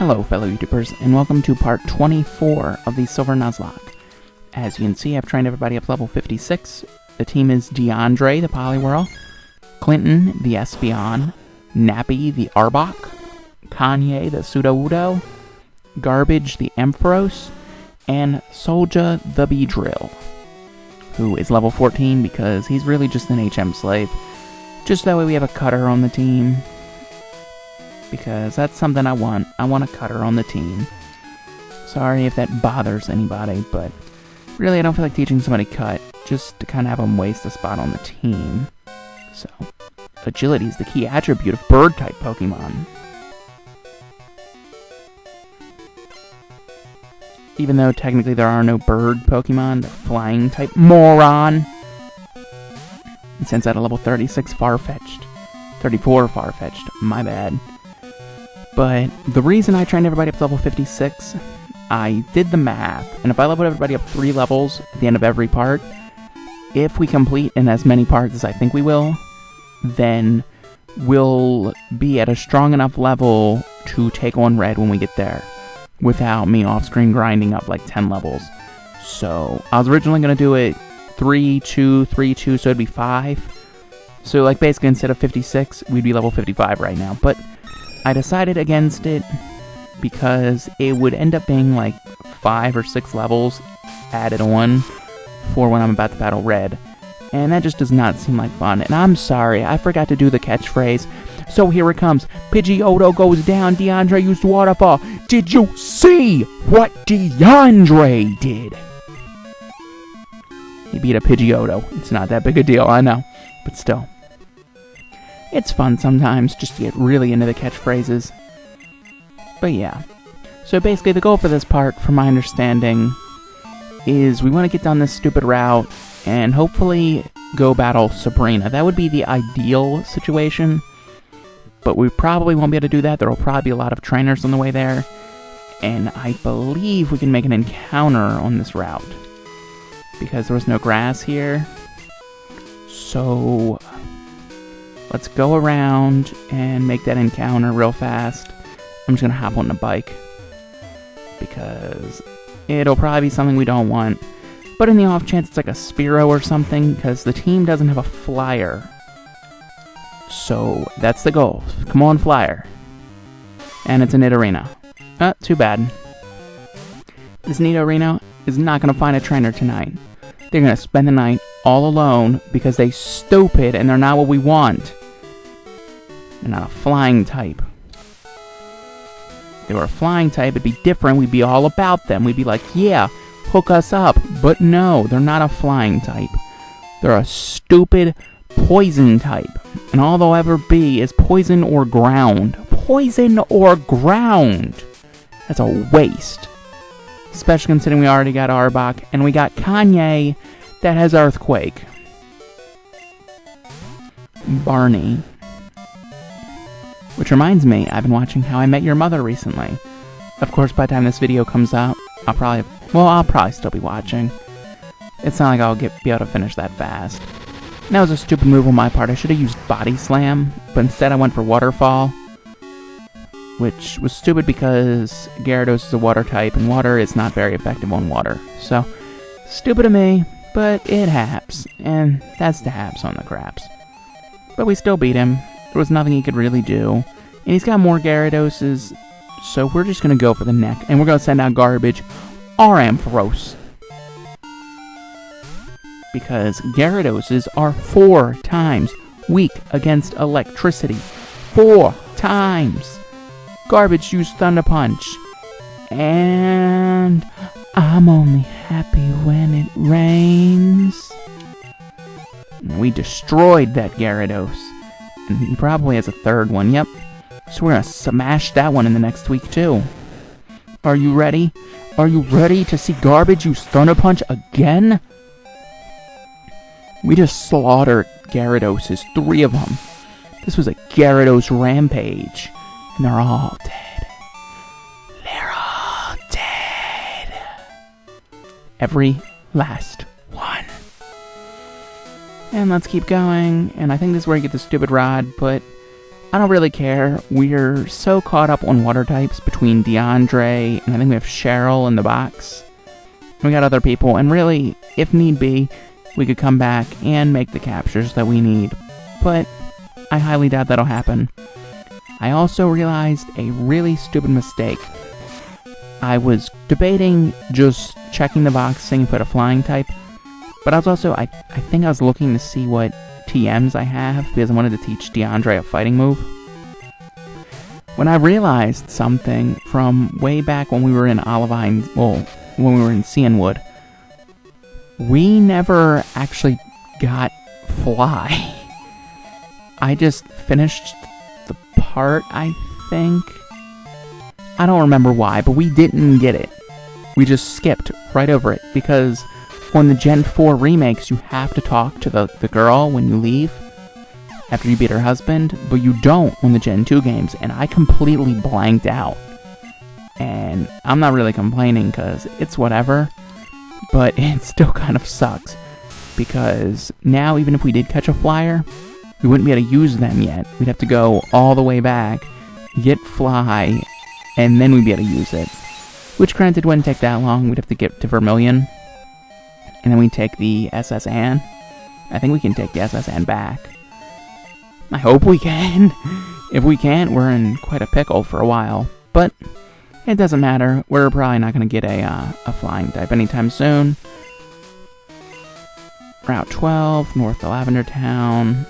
Hello fellow YouTubers, and welcome to part 24 of the Silver Nuzlocke. As you can see, I've trained everybody up to level 56. The team is DeAndre, the Poliwhirl, Clinton, the Espeon, Nappy, the Arbok, Kanye, the Sudowoodo, Garbage, the Ampharos, and Soldier, the Beedrill, who is level 14 because he's really just an HM slave. Just that way we have a cutter on the team, because that's something I want. I want a cutter on the team. Sorry if that bothers anybody, but really I don't feel like teaching somebody cut, just to kind of have them waste a spot on the team. So, agility is the key attribute of bird-type Pokemon. Even though technically there are no bird Pokemon, they're flying-type moron. And since at a level 36 Farfetch'd, 34 Farfetch'd, my bad. But the reason I trained everybody up to level 56, I did the math, and if I leveled everybody up 3 levels at the end of every part, if we complete in as many parts as I think we will, then we'll be at a strong enough level to take on Red when we get there, without me off-screen grinding up like 10 levels. So, I was originally going to do it 3, 2, 3, 2, so it'd be 5. So, like, basically, instead of 56, we'd be level 55 right now, but I decided against it because it would end up being like 5 or 6 levels added on for when I'm about to battle Red. And that just does not seem like fun. And I'm sorry, I forgot to do the catchphrase. So here it comes. Pidgeotto goes down, DeAndre used Waterfall. Did you see what DeAndre did? He beat a Pidgeotto. It's not that big a deal, I know. But still. It's fun sometimes, just to get really into the catchphrases. But yeah. So basically the goal for this part, from my understanding, is we want to get down this stupid route and hopefully go battle Sabrina. That would be the ideal situation. But we probably won't be able to do that. There will probably be a lot of trainers on the way there. And I believe we can make an encounter on this route, because there was no grass here. So let's go around and make that encounter real fast. I'm just going to hop on the bike, because it'll probably be something we don't want. But in the off chance it's like a Spearow or something, because the team doesn't have a flyer. So that's the goal. Come on, flyer. And it's a Nidorino. Too bad. This Nidorino is not going to find a trainer tonight. They're going to spend the night all alone because they're stupid and they're not what we want. They're not a flying type. If they were a flying type, it'd be different. We'd be all about them. We'd be like, yeah, hook us up. But no, they're not a flying type. They're a stupid poison type. And all they'll ever be is poison or ground. Poison or ground. That's a waste. Especially considering we already got Arbok and we got Kanye that has Earthquake. Barney. Which reminds me, I've been watching How I Met Your Mother recently. Of course, by the time this video comes out, I'll probably still be watching. It's not like I'll be able to finish that fast. And that was a stupid move on my part. I should have used Body Slam, but instead I went for Waterfall, which was stupid because Gyarados is a water type, and water is not very effective on water. So, stupid of me, but it haps, and that's the haps on the craps. But we still beat him. There was nothing he could really do. And he's got more Gyaradoses, so we're just going to go for the neck. And we're going to send out Garbage, our Ampharos. Because Gyaradoses are 4 times weak against electricity. 4 times! Garbage used Thunder Punch. And I'm only happy when it rains. We destroyed that Gyarados. And he probably has a third one, yep. So we're gonna smash that one in the next week too. Are you ready? Are you ready to see Garbage use Thunder Punch again? We just slaughtered Gyaradoses, 3 of them. This was a Gyarados rampage. And they're all dead. They're all dead. Every last one. And let's keep going. And I think this is where you get the stupid rod, but I don't really care. We're so caught up on water types between DeAndre and I think we have Cheryl in the box. We got other people, and really, if need be, we could come back and make the captures that we need. But I highly doubt that'll happen. I also realized a really stupid mistake. I was debating just checking the box, seeing if I put a flying type, but I was also, I think I was looking to see what TMs I have, because I wanted to teach DeAndre a fighting move. When I realized something from way back when we were in Olivine, well, when we were in Cianwood, we never actually got fly. I just finished the part, I think. I don't remember why, but we didn't get it. We just skipped right over it, because on the Gen 4 remakes, you have to talk to the girl when you leave, after you beat her husband, but you don't on the Gen 2 games, and I completely blanked out. And I'm not really complaining, because it's whatever, but it still kind of sucks, because now, even if we did catch a flyer, we wouldn't be able to use them yet. We'd have to go all the way back, get fly, and then we'd be able to use it. Which, granted, wouldn't take that long. We'd have to get to Vermilion, and then we'd take the SS Anne. I think we can take the SS Anne back. I hope we can. If we can't, we're in quite a pickle for a while. But it doesn't matter. We're probably not going to get a flying type anytime soon. Route 12, north to Lavender Town.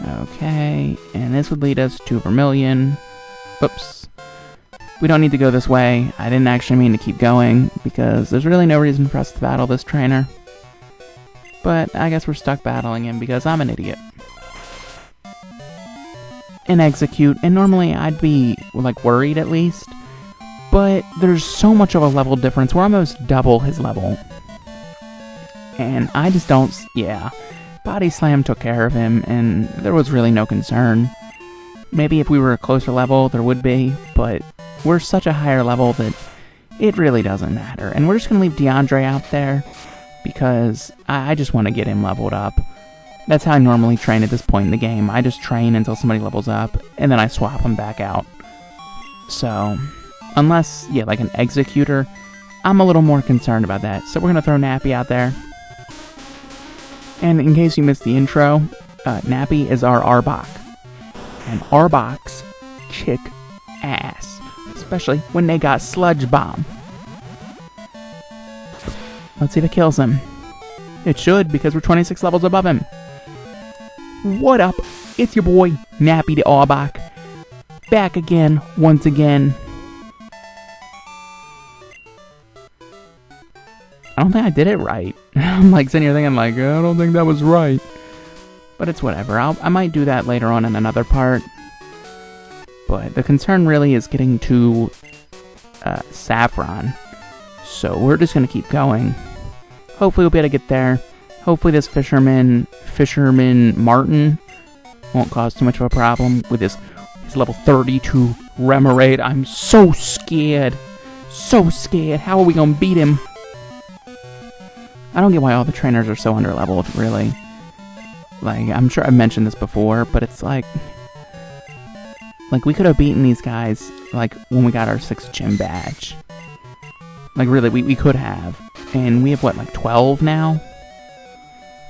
Okay, and this would lead us to Vermilion. Oops. We don't need to go this way. I didn't actually mean to keep going, because there's really no reason for us to battle this trainer. But I guess we're stuck battling him because I'm an idiot. And execute, and normally I'd be, like, worried at least. But there's so much of a level difference. We're almost double his level. And I just don't, yeah. Body Slam took care of him, and there was really no concern. Maybe if we were a closer level, there would be, but we're such a higher level that it really doesn't matter. And we're just going to leave DeAndre out there, because I just want to get him leveled up. That's how I normally train at this point in the game. I just train until somebody levels up, and then I swap them back out. So, unless, yeah, like an Executor, I'm a little more concerned about that. So we're going to throw Nappy out there. And in case you missed the intro, Nappy is our Arbok. And Arboks kick ass. Especially when they got Sludge Bomb. Let's see if it kills him. It should, because we're 26 levels above him. What up? It's your boy, Nappy the Arbok. Back again, once again. I don't think I did it right. I'm like sitting here thinking, like, I don't think that was right. But it's whatever. I might do that later on in another part. But the concern really is getting to Saffron. So we're just going to keep going. Hopefully we'll be able to get there. Hopefully this Fisherman Martin won't cause too much of a problem with his level 32 Remoraid. I'm so scared. So scared. How are we going to beat him? I don't get why all the trainers are so underleveled, really. Like, I'm sure I've mentioned this before, but it's like we could have beaten these guys, like, when we got our 6th gym badge. Like, really, we could have. And we have, what, like 12 now?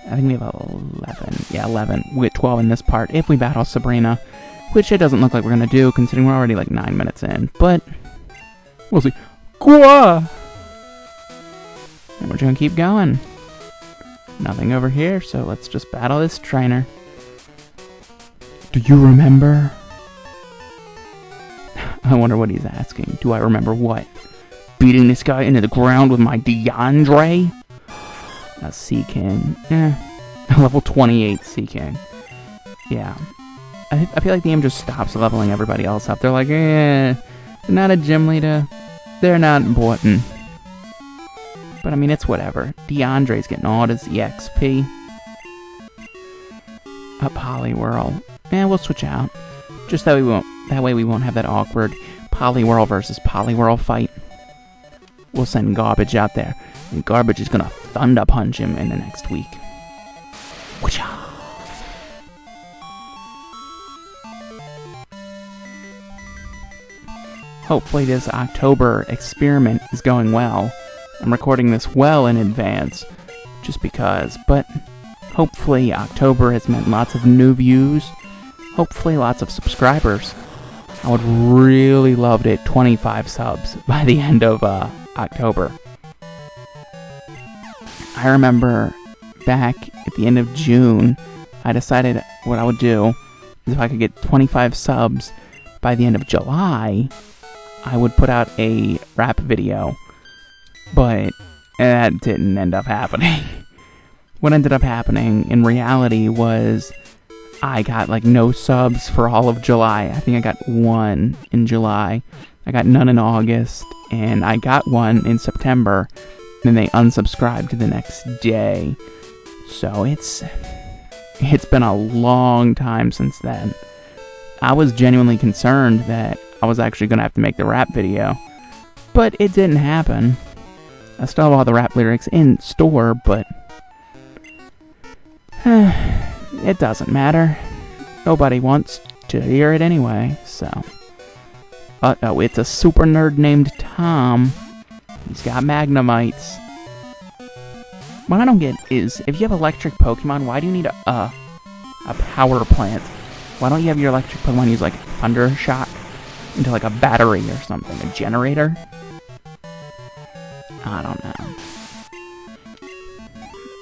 I think we have 11. Yeah, 11. We get 12 in this part if we battle Sabrina, which it doesn't look like we're going to do, considering we're already, like, 9 minutes in. But we'll see. Gwa! And we're just going to keep going. Nothing over here, so let's just battle this trainer. Do you remember? I wonder what he's asking. Do I remember what? Beating this guy into the ground with my DeAndre? A Sea King. Level 28 Sea King. Yeah. I feel like the game just stops leveling everybody else up. They're like, they're not a gym leader. They're not important. But I mean, it's whatever. DeAndre's getting all his EXP. A Poliwhirl. We'll switch out. Just that way we won't have that awkward Poliwhirl versus Poliwhirl fight. We'll send Garbage out there. And Garbage is gonna Thunder Punch him in the next week. Whoosh-ah. hopefully this October experiment is going well. I'm recording this well in advance, just because, but hopefully October has meant lots of new views, hopefully lots of subscribers. I would really love to hit 25 subs by the end of October. I remember back at the end of June, I decided what I would do is if I could get 25 subs by the end of July, I would put out a rap video. But that didn't end up happening. What ended up happening in reality was I got like no subs for all of July. I think I got 1 in July. I got none in August, and I got 1 in September. Then they unsubscribed the next day. So it's been a long time since then. I was genuinely concerned that I was actually going to have to make the rap video, but it didn't happen. I still have all the rap lyrics in store, but it doesn't matter. Nobody wants to hear it anyway, so. Uh-oh, it's a super nerd named Tom. He's got Magnemites. What I don't get is, if you have electric Pokemon, why do you need a power plant? Why don't you have your electric Pokemon use, like, Thunder Shock into, like, a battery or something? A generator? I don't know.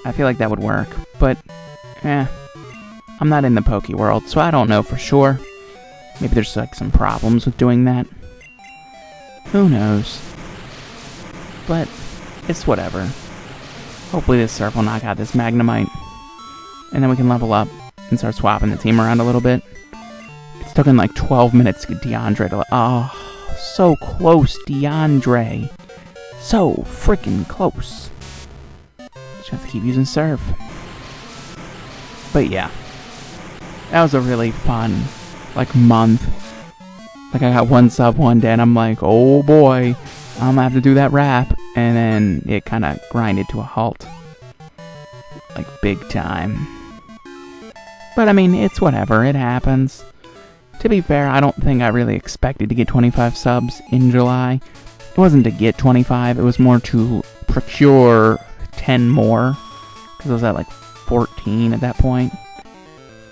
I feel like that would work, but, I'm not in the Poke world, so I don't know for sure. Maybe there's, like, some problems with doing that. Who knows? But, it's whatever. Hopefully this surf will knock out this Magnemite. And then we can level up and start swapping the team around a little bit. It's taken like 12 minutes to get DeAndre to... Oh, so close, DeAndre. So freaking close. Just have to keep using surf. But yeah. That was a really fun, like, month. Like, I got 1 sub one day and I'm like, oh boy, I'm gonna have to do that rap. And then it kind of grinded to a halt. Like, big time. But, I mean, it's whatever. It happens. To be fair, I don't think I really expected to get 25 subs in July. It wasn't to get 25. It was more to procure 10 more. Because I was at, like, 14 at that point.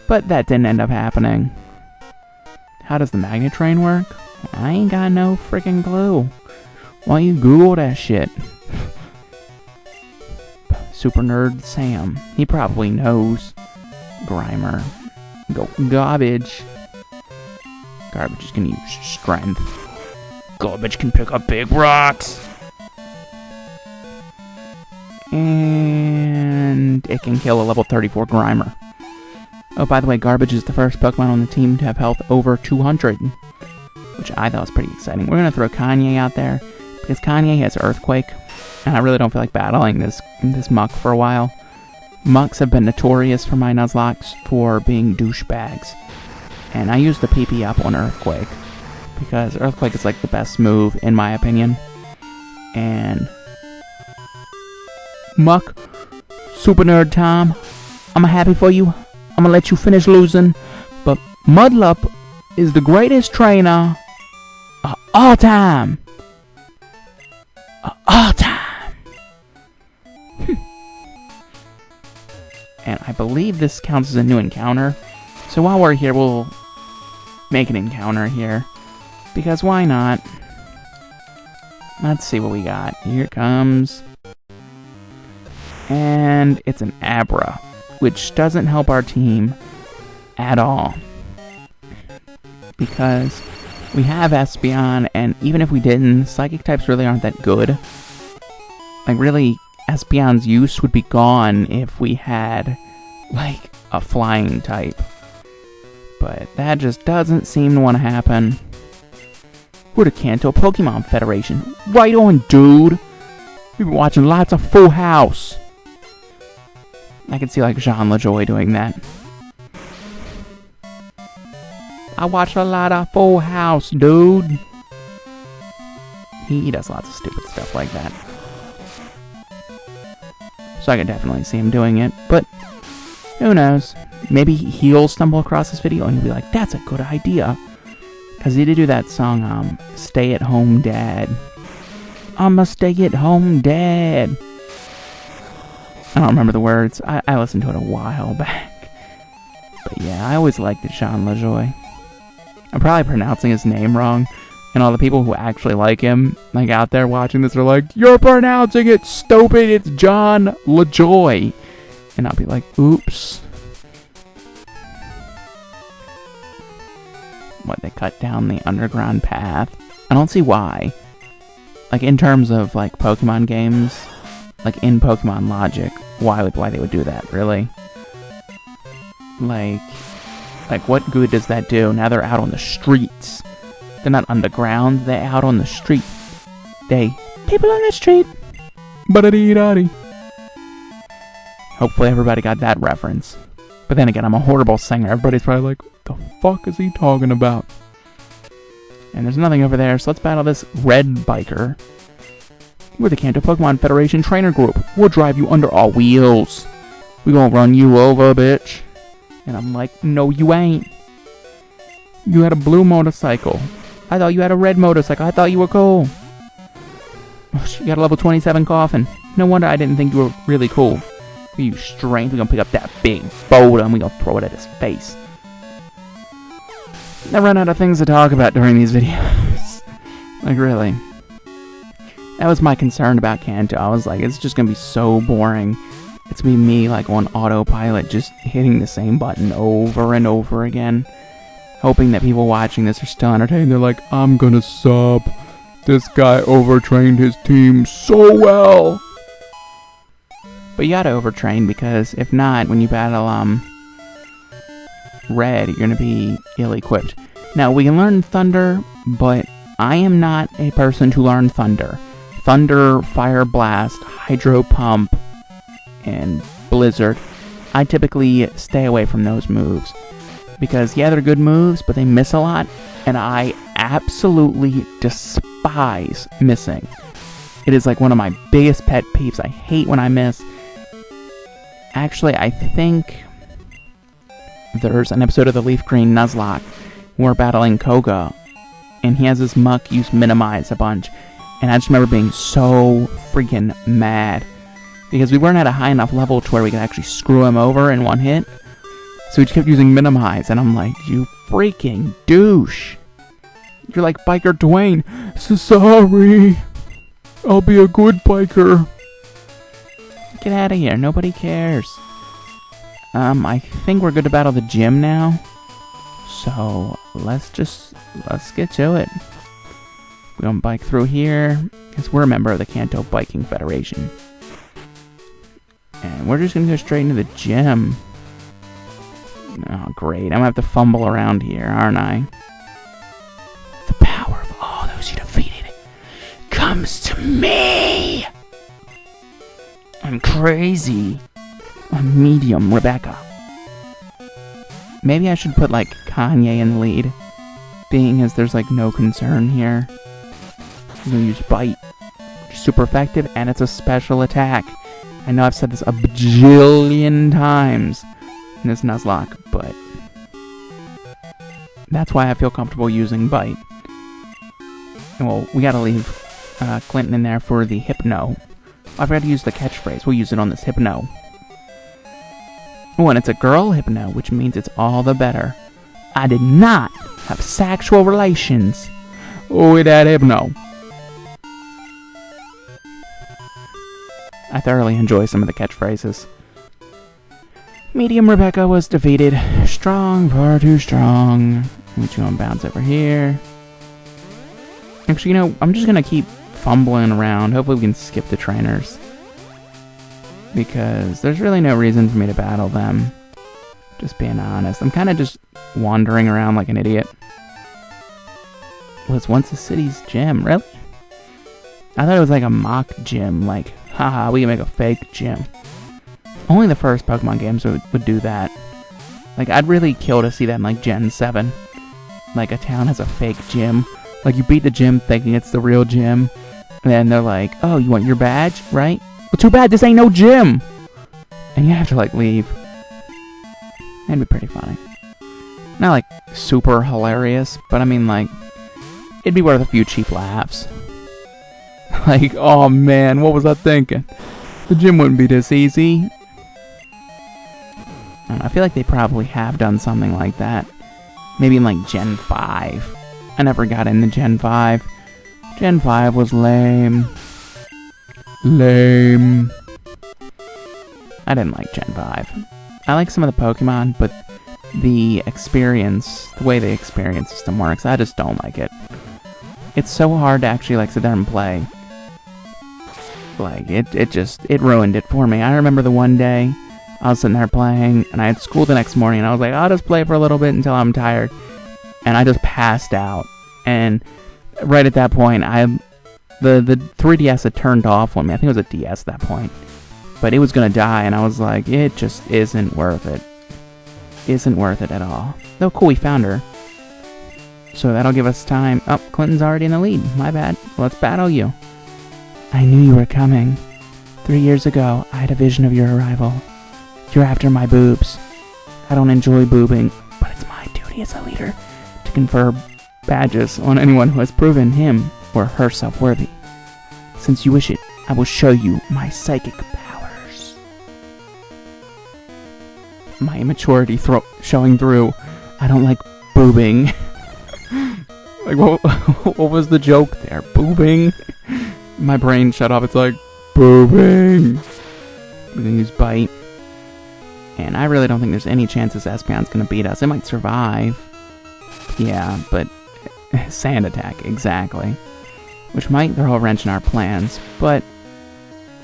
But that didn't end up happening. How does the magnet train work? I ain't got no freaking clue. Why don't you Google that shit? Super Nerd Sam. He probably knows. Grimer. Go garbage. Garbage is gonna use strength. Garbage can pick up big rocks. And it can kill a level 34 Grimer. Oh, by the way, Garbage is the first Pokemon on the team to have health over 200. Which I thought was pretty exciting. We're gonna throw Kanye out there. Because Kanye has Earthquake, and I really don't feel like battling this Muck for a while. Mucks have been notorious for my Nuzlocks for being douchebags. And I use the PP up on Earthquake, because Earthquake is like the best move, in my opinion. And Muck, Super Nerd Tom, I'm happy for you. I'm gonna let you finish losing, but Mudlup is the greatest trainer of all time. All time. And I believe this counts as a new encounter. So while we're here, we'll make an encounter here. Because why not? Let's see what we got. Here it comes. And it's an Abra, which doesn't help our team at all. Because we have Espeon, and even if we didn't, Psychic types really aren't that good. Like, really, Espeon's use would be gone if we had, like, a flying type. But that just doesn't seem to want to happen. We're the Kanto Pokemon Federation. Right on, dude! We've been watching lots of Full House. I can see, like, Jean LaJoy doing that. I watch a lot of Full House, dude. He does lots of stupid stuff like that. So I can definitely see him doing it, but who knows? Maybe he'll stumble across this video and he'll be like, that's a good idea. Because he did do that song, Stay at Home Dad. I'm a stay at home dad. I don't remember the words. I listened to it a while back. But yeah, I always liked Jean LaJoie. I'm probably pronouncing his name wrong. And all the people who actually like him, like out there watching this, are like, "You're pronouncing it stupid, it's John LaJoie." And I'll be like, oops. What, they cut down the underground path? I don't see why. Like, in terms of, like, Pokemon games, like, in Pokemon logic, why they would do that, really? Like, what good does that do? Now they're out on the streets. They're not underground, they're out on the street. People on the street. Ba-da-dee-da-dee. Hopefully everybody got that reference. But then again, I'm a horrible singer. Everybody's probably like, what the fuck is he talking about? And there's nothing over there, so let's battle this red biker. We're the Kanto Pokemon Federation Trainer Group. We'll drive you under our wheels. We gonna run you over, bitch. And I'm like, no you ain't. You had a blue motorcycle. I thought you had a red motorcycle. I thought you were cool. Oh, you got a level 27 Coffin. No wonder I didn't think you were really cool. You strength, we're gonna pick up that big boulder and we're gonna throw it at his face. I run out of things to talk about during these videos. Like, really. That was my concern about Kanto. I was like, it's just gonna be so boring. It's gonna be me, like, on autopilot, just hitting the same button over and over again. Hoping that people watching this are still entertained. They're like, I'm gonna sub. This guy overtrained his team so well. But you gotta overtrain, because if not, when you battle, Red, you're gonna be ill-equipped. Now, we can learn Thunder, but I am not a person to learn Thunder. Thunder, Fire Blast, Hydro Pump, and Blizzard. I typically stay away from those moves. Because, yeah, they're good moves, but they miss a lot, and I absolutely despise missing. It is like one of my biggest pet peeves. I hate when I miss. Actually, I think there's an episode of the Leaf Green Nuzlocke where we're battling Koga, and he has this muck use Minimize a bunch, and I just remember being so freaking mad because we weren't at a high enough level to where we could actually screw him over in one hit, so we just kept using Minimize, and I'm like, you freaking douche. You're like Biker Dwayne. So sorry. I'll be a good biker. Get out of here. Nobody cares. I think we're good to battle the gym now. So, let's get to it. We're gonna bike through here, because we're a member of the Kanto Biking Federation. And we're just gonna go straight into the gym. Oh, great. I'm gonna have to fumble around here, aren't I? The power of all those you defeated comes to me! I'm crazy. I'm medium Rebecca. Maybe I should put, like, Kanye in the lead, being as there's, like, no concern here. I'm gonna use Bite, which is super effective, and it's a special attack. I know I've said this a bajillion times in this Nuzlocke, but that's why I feel comfortable using Bite. And, well, we gotta leave Clinton in there for the Hypno. I forgot to use the catchphrase. We'll use it on this Hypno. Oh, and it's a girl Hypno, which means it's all the better. I did not have sexual relations with that Hypno. I thoroughly enjoy some of the catchphrases. Medium Rebecca was defeated. Strong, far too strong. We're gonna bounce over here. Actually, you know, I'm just gonna keep fumbling around. Hopefully we can skip the trainers, because there's really no reason for me to battle them. Just being honest. I'm kind of just wandering around like an idiot. Was once a city's gym, really? I thought it was like a mock gym, like, haha, we can make a fake gym. Only the first Pokemon games would do that. Like, I'd really kill to see that in, like, Gen 7. Like, a town has a fake gym. Like, you beat the gym thinking it's the real gym, and then they're like, oh, you want your badge, right? Well, too bad, this ain't no gym! And you have to, like, leave. That'd be pretty funny. Not like super hilarious, but I mean like it'd be worth a few cheap laughs. Like, oh man, what was I thinking? The gym wouldn't be this easy. I feel like they probably have done something like that. Maybe in like Gen 5. I never got into Gen 5. Gen 5 was lame. Lame. I didn't like Gen 5. I like some of the Pokemon, but the experience, the way the experience system works, I just don't like it. It's so hard to actually like sit there and play. Like, it ruined it for me. I remember the one day I was sitting there playing, and I had school the next morning, and I was like, I'll just play for a little bit until I'm tired. And I just passed out. And right at that point, the 3DS had turned off on me. I think it was a DS at that point. But it was gonna die, and I was like, it just isn't worth it. Isn't worth it at all. Though, cool, we found her. So that'll give us time. Oh, Clinton's already in the lead. My bad. Let's battle you. I knew you were coming. 3 years ago, I had a vision of your arrival. You're after my boobs. I don't enjoy boobing, but it's my duty as a leader to confer badges on anyone who has proven him or herself worthy. Since you wish it, I will show you my psychic powers. My immaturity showing through. I don't like boobing. Like, what was the joke there? Boobing? My brain shut off. It's like, boobing. We can use Bite. And I really don't think there's any chances Espeon's gonna beat us. It might survive. Yeah, but Sand Attack, exactly. Which might throw a wrench in our plans, but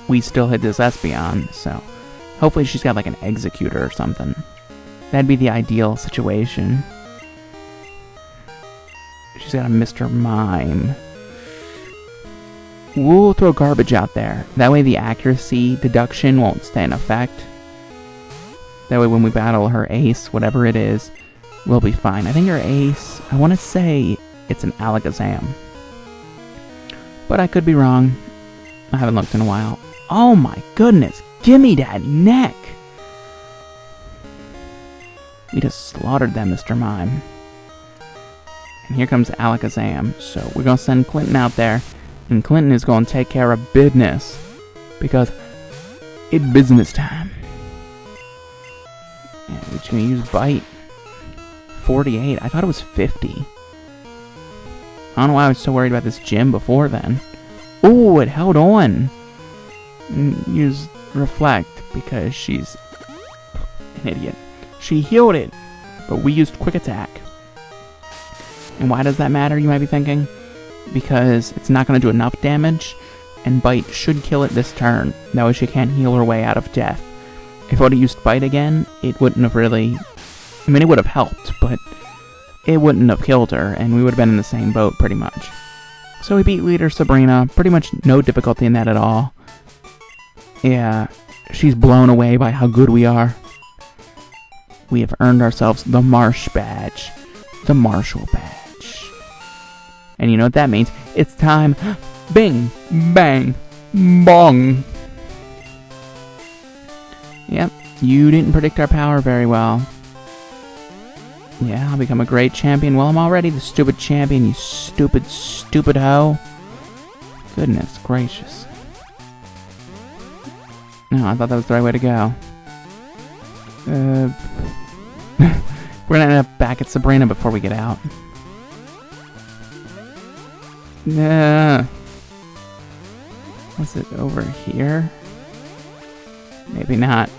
we still hit this Espeon, so hopefully she's got like an Executor or something. That'd be the ideal situation. She's got a Mr. Mime. We'll throw garbage out there. That way the accuracy deduction won't stay in effect. That way when we battle her ace, whatever it is, we'll be fine. I think her ace, I want to say it's an Alakazam. But I could be wrong. I haven't looked in a while. Oh my goodness, gimme that neck! We just slaughtered that Mr. Mime. And here comes Alakazam. So we're going to send Clinton out there. And Clinton is going to take care of business. Because it's business time. And we're just going to use Bite. 48. I thought it was 50. I don't know why I was so worried about this gym before then. Ooh, it held on. Use Reflect because she's an idiot. She healed it, but we used Quick Attack. And why does that matter, you might be thinking? Because it's not going to do enough damage, and Bite should kill it this turn. That way she can't heal her way out of death. If I would have used Bite again, it wouldn't have really... I mean, it would have helped, but it wouldn't have killed her, and we would have been in the same boat, pretty much. So we beat Leader Sabrina. Pretty much no difficulty in that at all. Yeah, she's blown away by how good we are. We have earned ourselves the Marsh Badge. The Marshall Badge. And you know what that means? It's time. Bing, bang, bong. Yep, you didn't predict our power very well. Yeah, I'll become a great champion. Well, I'm already the stupid champion, you stupid, stupid hoe. Goodness gracious. No, I thought that was the right way to go. We're gonna end up back at Sabrina before we get out. Was it over here? Maybe not.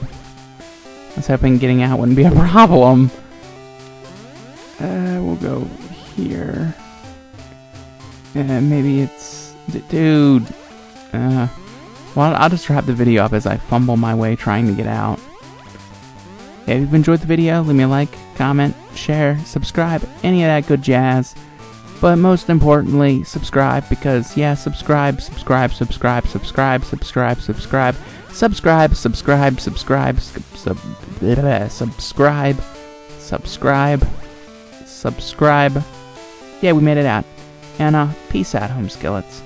I was hoping getting out wouldn't be a problem. We'll go here. Maybe it's... Dude! Well, I'll just wrap the video up as I fumble my way trying to get out. Yeah, if you've enjoyed the video, leave me a like, comment, share, subscribe, any of that good jazz. But most importantly, subscribe, because, yeah, subscribe, subscribe, subscribe, subscribe, subscribe, subscribe, subscribe, subscribe, subscribe, subscribe, subscribe, subscribe. Yeah, we made it out. And, peace out, home skillets.